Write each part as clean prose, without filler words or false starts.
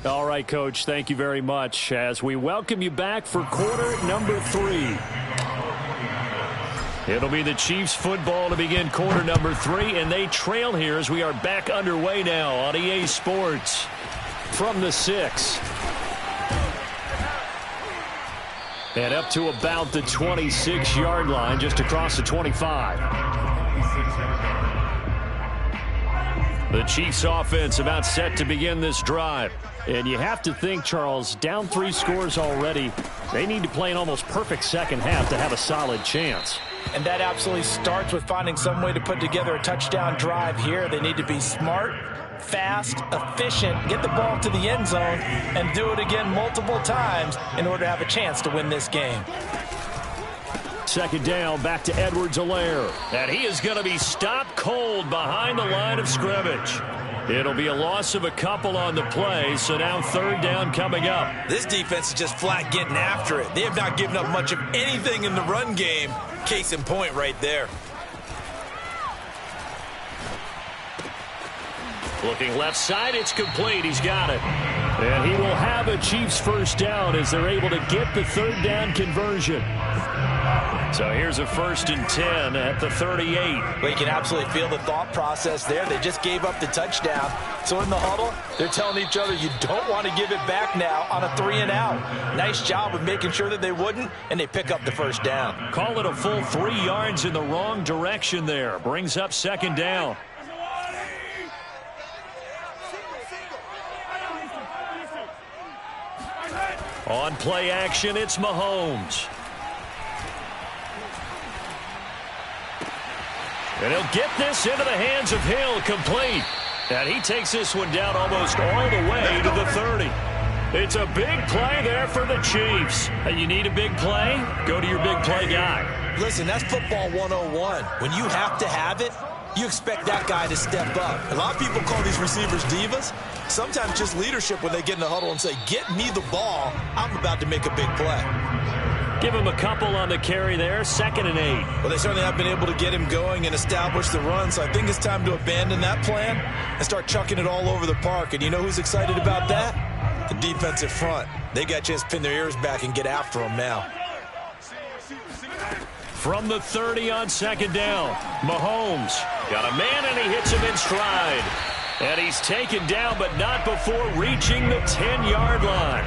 All right, Coach, thank you very much as we welcome you back for quarter number 3. It'll be the Chiefs football to begin quarter number 3, and they trail here as we are back underway now on EA Sports from the 6. And up to about the 26-yard line, just across the 25. The Chiefs offense about set to begin this drive. And you have to think, Charles, down 3 scores already. They need to play an almost perfect second half to have a solid chance. And that absolutely starts with finding some way to put together a touchdown drive here. They need to be smart, fast, efficient, get the ball to the end zone, and do it again multiple times in order to have a chance to win this game. Second down, back to Edwards-Helaire. And he is going to be stopped cold behind the line of scrimmage. It'll be a loss of a couple on the play, so now third down coming up. This defense is just flat getting after it. They have not given up much of anything in the run game. Case in point right there. Looking left side, it's complete. He's got it. And he will have a Chiefs first down as they're able to get the third down conversion. So here's a 1st and 10 at the 38. Well, you can absolutely feel the thought process there. They just gave up the touchdown. So in the huddle, they're telling each other, you don't want to give it back now on a 3-and-out. Nice job of making sure that they wouldn't, and they pick up the first down. Call it a full 3 yards in the wrong direction there. Brings up second down. On play action, it's Mahomes. And he'll get this into the hands of Hill, complete. And he takes this one down almost all the way to the 30. It's a big play there for the Chiefs. You need a big play? Go to your big play guy. Listen, that's football 101. When you have to have it, you expect that guy to step up. A lot of people call these receivers divas. Sometimes just leadership when they get in the huddle and say, get me the ball. I'm about to make a big play. Give him a couple on the carry there, 2nd and 8. Well, they certainly have been able to get him going and establish the run, so I think it's time to abandon that plan and start chucking it all over the park. And you know who's excited about that? The defensive front. They got a chance to pin their ears back and get after him now. From the 30 on second down, Mahomes got a man and he hits him in stride. And he's taken down, but not before reaching the 10-yard line.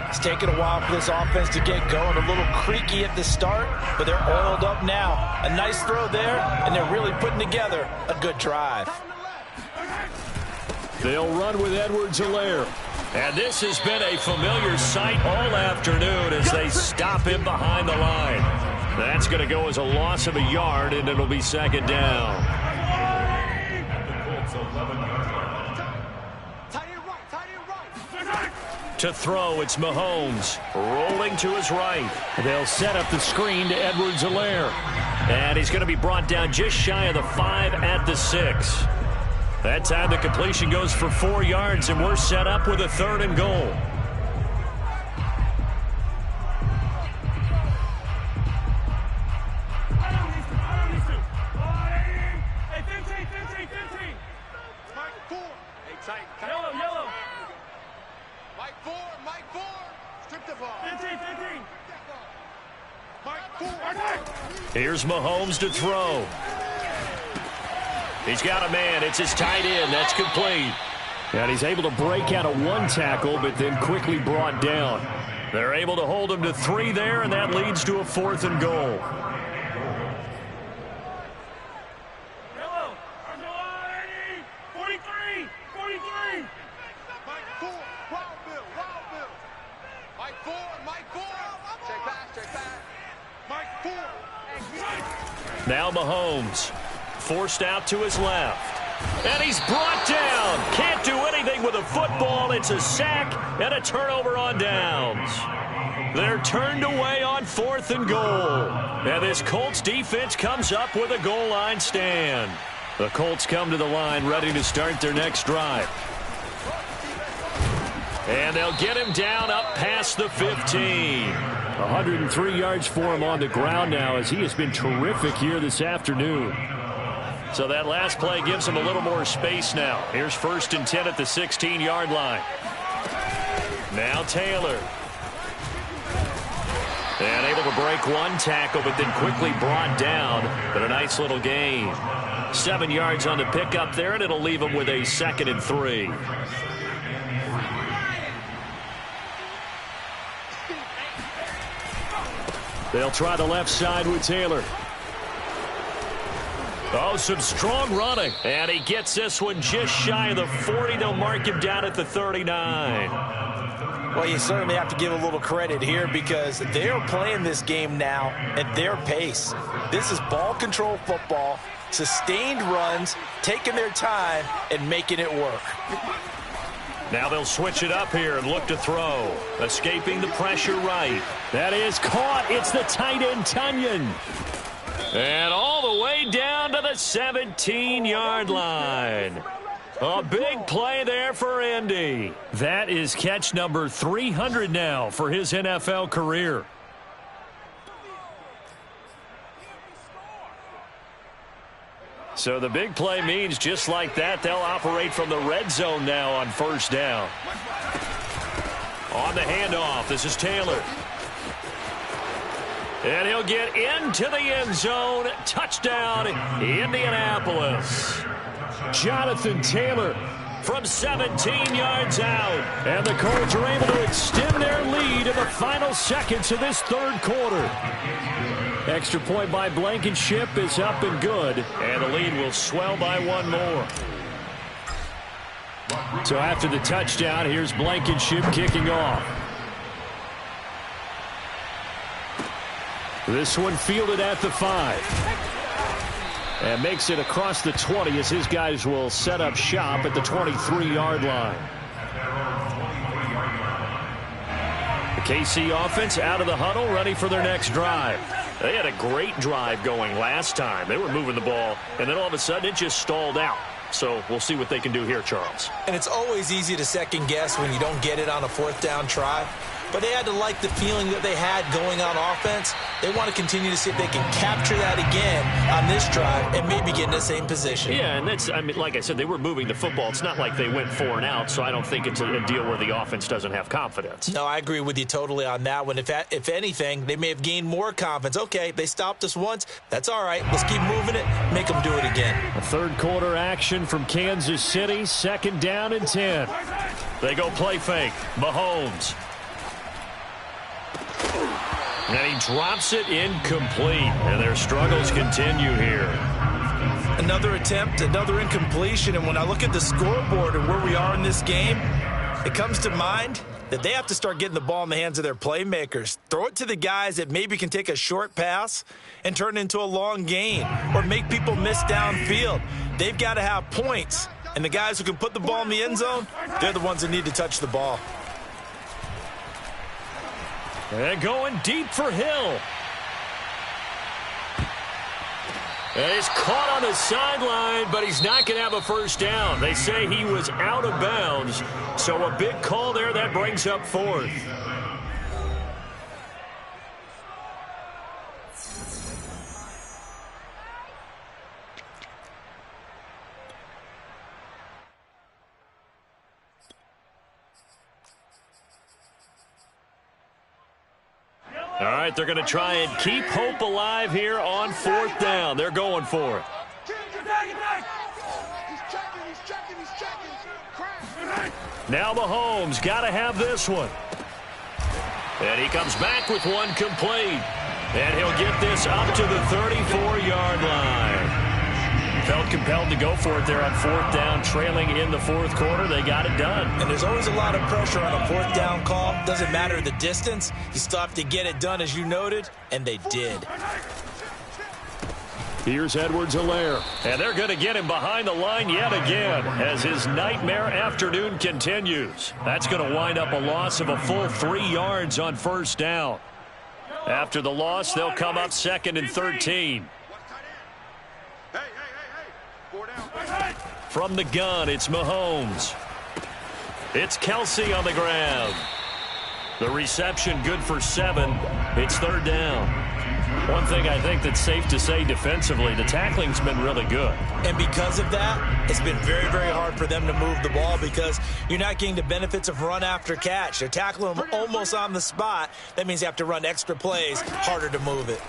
It's taken a while for this offense to get going. A little creaky at the start, but they're oiled up now. A nice throw there, and they're really putting together a good drive. They'll run with Edwards-Helaire. And this has been a familiar sight all afternoon as they stop him behind the line. That's going to go as a loss of a yard, and it'll be second down. To throw, it's Mahomes. Rolling to his right. They'll set up the screen to Edwards-Helaire. And he's going to be brought down just shy of the 5 at the 6. That time the completion goes for 4 yards, and we're set up with a 3rd and goal. Here's Mahomes to throw. He's got a man. It's his tight end. That's complete. And he's able to break out of 1 tackle, but then quickly brought down. They're able to hold him to 3 there, and that leads to a 4th and goal. Now Mahomes, forced out to his left. And he's brought down. Can't do anything with a football. It's a sack and a turnover on downs. They're turned away on 4th and goal. And this Colts defense comes up with a goal line stand. The Colts come to the line ready to start their next drive. And they'll get him down up past the 15. 103 yards for him on the ground now as he has been terrific here this afternoon. So that last play gives him a little more space now. Here's 1st and 10 at the 16-yard line. Now Taylor. And able to break one tackle, but then quickly brought down. But a nice little gain. 7 yards on the pickup there, and it'll leave him with a 2nd and 3. They'll try the left side with Taylor. Oh, some strong running. And he gets this one just shy of the 40. They'll mark him down at the 39. Well, you certainly have to give a little credit here because they're playing this game now at their pace. This is ball control football, sustained runs, taking their time, and making it work. Now they'll switch it up here and look to throw. Escaping the pressure right. That is caught. It's the tight end, Tunyon. And all the way down to the 17-yard line. A big play there for Indy. That is catch number 300 now for his NFL career. So the big play means just like that, they'll operate from the red zone now on 1st down. On the handoff, this is Taylor. And he'll get into the end zone. Touchdown, Indianapolis. Jonathan Taylor from 17 yards out. And the Colts are able to extend their lead in the final seconds of this 3rd quarter. Extra point by Blankenship is up and good. And the lead will swell by 1 more. So after the touchdown, here's Blankenship kicking off. This one fielded at the 5. And makes it across the 20 as his guys will set up shop at the 23-yard line. The KC offense out of the huddle, ready for their next drive. They had a great drive going last time. They were moving the ball, and then all of a sudden it just stalled out. So we'll see what they can do here, Charles. And it's always easy to second guess when you don't get it on a 4th down try. But they had to like the feeling that they had going on offense. They want to continue to see if they can capture that again on this drive and maybe get in the same position. Yeah, and that's, I mean, like I said, they were moving the football. It's not like they went 4 and out, so I don't think it's a deal where the offense doesn't have confidence. No, I agree with you totally on that one. If anything, they may have gained more confidence. Okay, they stopped us once. That's all right. Let's keep moving it. Make them do it again. A 3rd quarter action from Kansas City. 2nd down and 10. They go play fake. Mahomes. And he drops it incomplete. And their struggles continue here. Another attempt, another incompletion. And when I look at the scoreboard and where we are in this game, it comes to mind that they have to start getting the ball in the hands of their playmakers. Throw it to the guys that maybe can take a short pass and turn it into a long gain or make people miss downfield. They've got to have points. And the guys who can put the ball in the end zone, they're the ones that need to touch the ball. And going deep for Hill. And he's caught on the sideline, but he's not going to have a 1st down. They say he was out of bounds. So a big call there that brings up 4th. All right, they're going to try and keep hope alive here on 4th down. They're going for it. Now Mahomes got to have this one. And he comes back with one complete. And he'll get this up to the 34-yard line. Felt compelled to go for it there on 4th down, trailing in the 4th quarter. They got it done. And there's always a lot of pressure on a 4th down call. Doesn't matter the distance. You still have to get it done, as you noted, and they did. Here's Edwards-Helaire. And they're going to get him behind the line yet again as his nightmare afternoon continues. That's going to wind up a loss of a full 3 yards on 1st down. After the loss, they'll come up 2nd and 13. From the gun, it's Mahomes. It's Kelsey on the ground. The reception good for 7. It's 3rd down. One thing I think that's safe to say defensively, the tackling's been really good. And because of that, it's been very, very hard for them to move the ball because you're not getting the benefits of run after catch. They're tackling them almost on the spot. That means you have to run extra plays, harder to move it.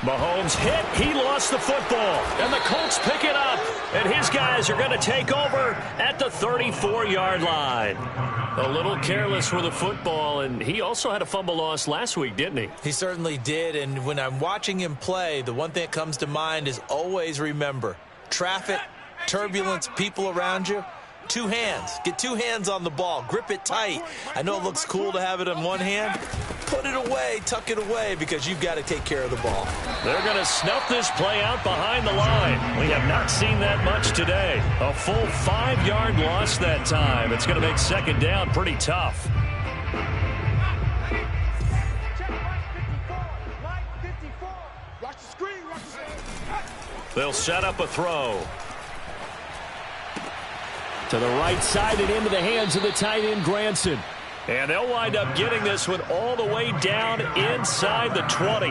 Mahomes hit. He lost the football. And the Colts pick it up. And his guys are going to take over at the 34-yard line. A little careless with the football, and he also had a fumble loss last week, didn't he? He certainly did, and when I'm watching him play, the one thing that comes to mind is always remember, traffic, turbulence, people around you, two hands. Get two hands on the ball. Grip it tight. I know it looks cool to have it in one hand. Put it away, tuck it away, because you've got to take care of the ball. They're going to snuff this play out behind the line. We have not seen that much today. A full 5-yard loss that time. It's going to make second down pretty tough. They'll set up a throw. To the right side and into the hands of the tight end, Granson. And they'll wind up getting this one all the way down inside the 20.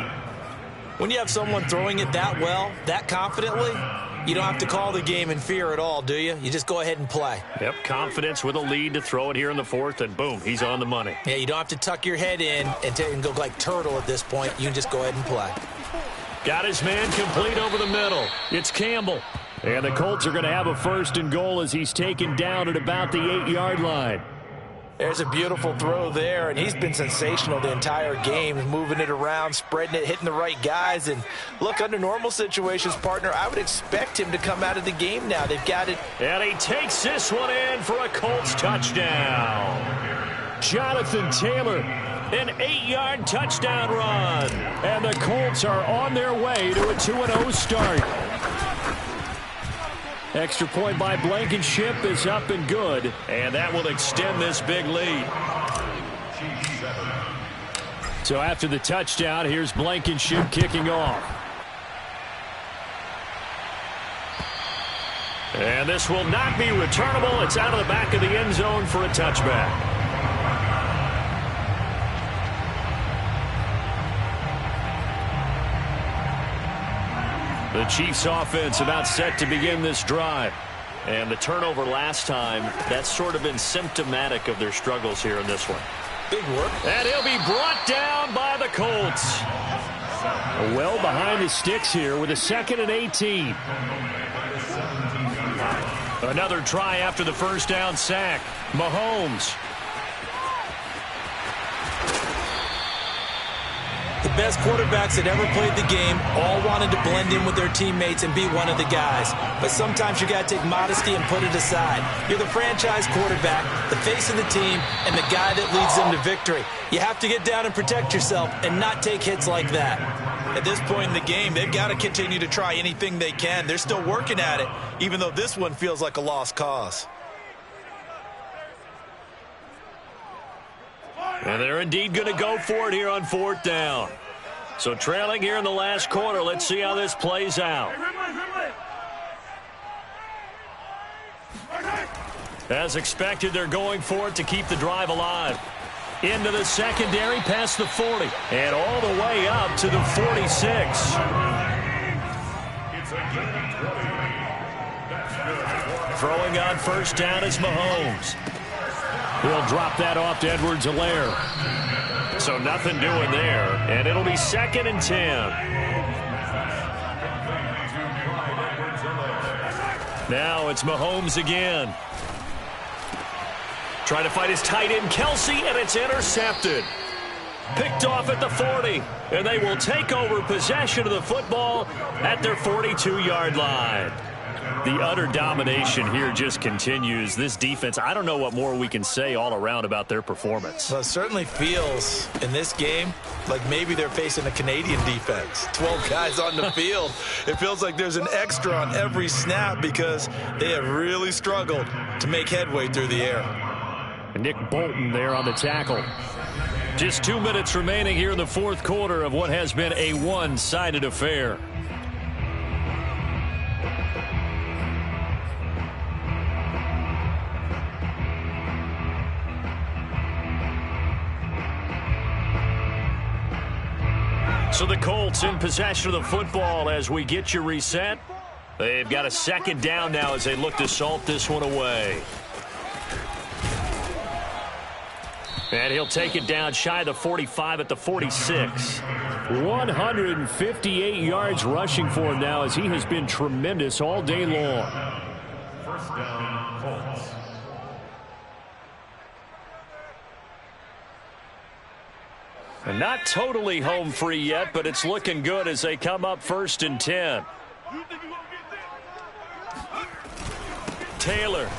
When you have someone throwing it that well, that confidently, you don't have to call the game in fear at all, do you? You just go ahead and play. Yep, confidence with a lead to throw it here in the fourth, and boom, he's on the money. Yeah, you don't have to tuck your head in and go like turtle at this point. You can just go ahead and play. Got his man complete over the middle. It's Campbell. And the Colts are going to have a 1st and goal as he's taken down at about the 8-yard line. There's a beautiful throw there, and he's been sensational the entire game, moving it around, spreading it, hitting the right guys. And look, under normal situations, partner, I would expect him to come out of the game now. They've got it. And he takes this one in for a Colts touchdown. Jonathan Taylor, an 8-yard touchdown run. And the Colts are on their way to a 2-0 start. Extra point by Blankenship is up and good. And that will extend this big lead. So after the touchdown, here's Blankenship kicking off. And this will not be returnable. It's out of the back of the end zone for a touchback. The Chiefs offense about set to begin this drive. And the turnover last time, that's sort of been symptomatic of their struggles here in this one. Big work. And he'll be brought down by the Colts. Well behind the sticks here with a 2nd and 18. Another try after the first down sack. Mahomes. The best quarterbacks that ever played the game all wanted to blend in with their teammates and be one of the guys. But sometimes you got to take modesty and put it aside. You're the franchise quarterback, the face of the team, and the guy that leads them to victory. You have to get down and protect yourself and not take hits like that. At this point in the game, they've got to continue to try anything they can. They're still working at it, even though this one feels like a lost cause. And they're indeed going to go for it here on 4th down. So trailing here in the last quarter, let's see how this plays out. As expected, they're going for it to keep the drive alive. Into the secondary, past the 40, and all the way up to the 46. Throwing on 1st down is Mahomes. He'll drop that off to Edwards-Helaire. So nothing doing there, and it'll be 2nd and 10. Now it's Mahomes again. Trying to fight his tight end, Kelsey, and it's intercepted. Picked off at the 40, and they will take over possession of the football at their 42-yard line. The utter domination here just continues. This defense, I don't know what more we can say all around about their performance. Well, it certainly feels in this game like maybe they're facing a Canadian defense. 12 guys on the field. It feels like there's an extra on every snap because they have really struggled to make headway through the air. Nick Bolton there on the tackle. Just 2 minutes remaining here in the 4th quarter of what has been a one-sided affair. So the Colts in possession of the football as we get you reset. They've got a second down now as they look to salt this one away. And he'll take it down shy of the 45 at the 46. 158 yards rushing for him now as he has been tremendous all day long. First down, Colts. And not totally home free yet, but it's looking good as they come up 1st and 10. Taylor.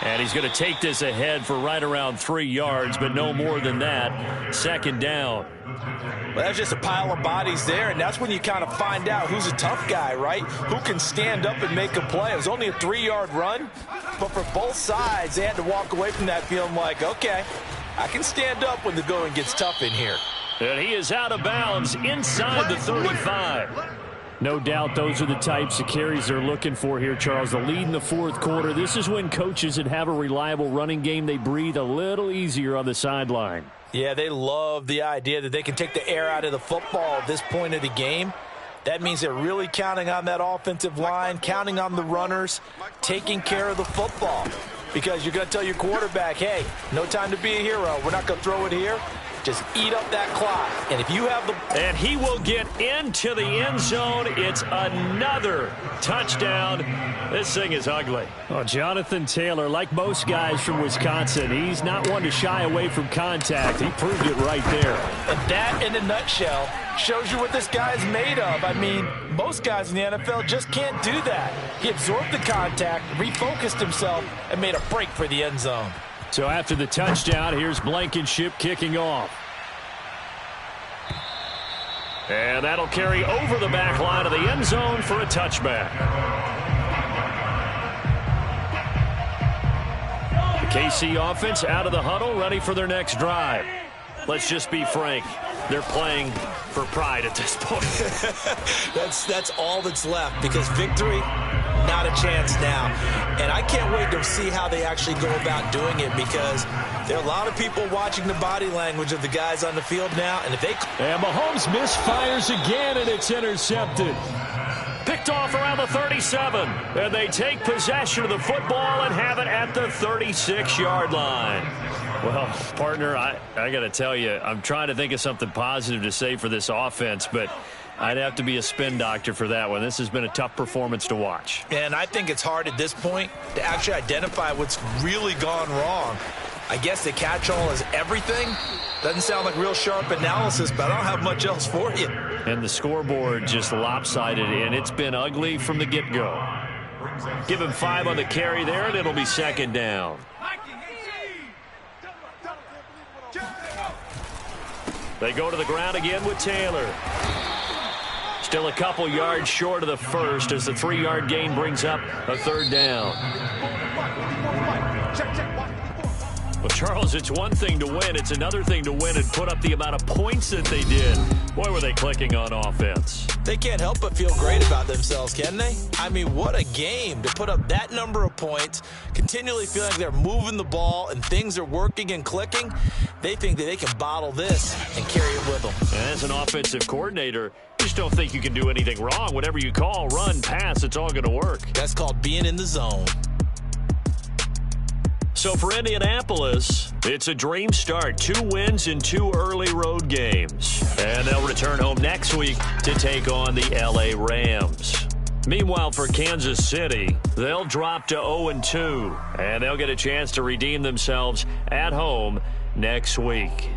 And he's going to take this ahead for right around 3 yards, but no more than that. Second down. Well, that's just a pile of bodies there, and that's when you kind of find out who's a tough guy, right? Who can stand up and make a play. It was only a 3-yard run, but for both sides, they had to walk away from that feeling like, okay, I can stand up when the going gets tough in here. And he is out of bounds inside the 35. No doubt those are the types of carries they're looking for here, Charles. The lead in the fourth quarter. This is when coaches that have a reliable running game, they breathe a little easier on the sideline. Yeah, they love the idea that they can take the air out of the football at this point of the game. That means they're really counting on that offensive line, counting on the runners, taking care of the football. Because you're going to tell your quarterback, hey, no time to be a hero. We're not going to throw it here. Just eat up that clock. And if you have the... And he will get into the end zone. It's another touchdown. This thing is ugly. Well, Jonathan Taylor, like most guys from Wisconsin, he's not one to shy away from contact. He proved it right there. And that, in a nutshell, shows you what this guy's made of. I mean, most guys in the NFL just can't do that. He absorbed the contact, refocused himself, and made a break for the end zone. So after the touchdown, here's Blankenship kicking off. And that'll carry over the back line of the end zone for a touchback. The KC offense out of the huddle, ready for their next drive. Let's just be frank. They're playing for pride at this point. That's all that's left, because victory, not a chance now. And I can't wait to see how they actually go about doing it, because there are a lot of people watching the body language of the guys on the field now. And if they... And Mahomes misfires again, and it's intercepted. Picked off around the 37. And they take possession of the football and have it at the 36-yard line. Well, partner, I got to tell you, I'm trying to think of something positive to say for this offense, but I'd have to be a spin doctor for that one. This has been a tough performance to watch. And I think it's hard at this point to actually identify what's really gone wrong. I guess the catch-all is everything. Doesn't sound like real sharp analysis, but I don't have much else for you. And the scoreboard just lopsided, and it's been ugly from the get-go. Give him 5 on the carry there, and it'll be second down. They go to the ground again with Taylor. Still a couple yards short of the first as the 3-yard gain brings up a third down. Well, Charles, it's one thing to win. It's another thing to win and put up the amount of points that they did. Boy, were they clicking on offense. They can't help but feel great about themselves, can they? I mean, what a game to put up that number of points, continually feeling like they're moving the ball and things are working and clicking. They think that they can bottle this and carry it with them. And as an offensive coordinator, you just don't think you can do anything wrong. Whatever you call, run, pass, it's all going to work. That's called being in the zone. So for Indianapolis, it's a dream start. 2 wins in 2 early road games. And they'll return home next week to take on the LA Rams. Meanwhile, for Kansas City, they'll drop to 0-2. And they'll get a chance to redeem themselves at home next week.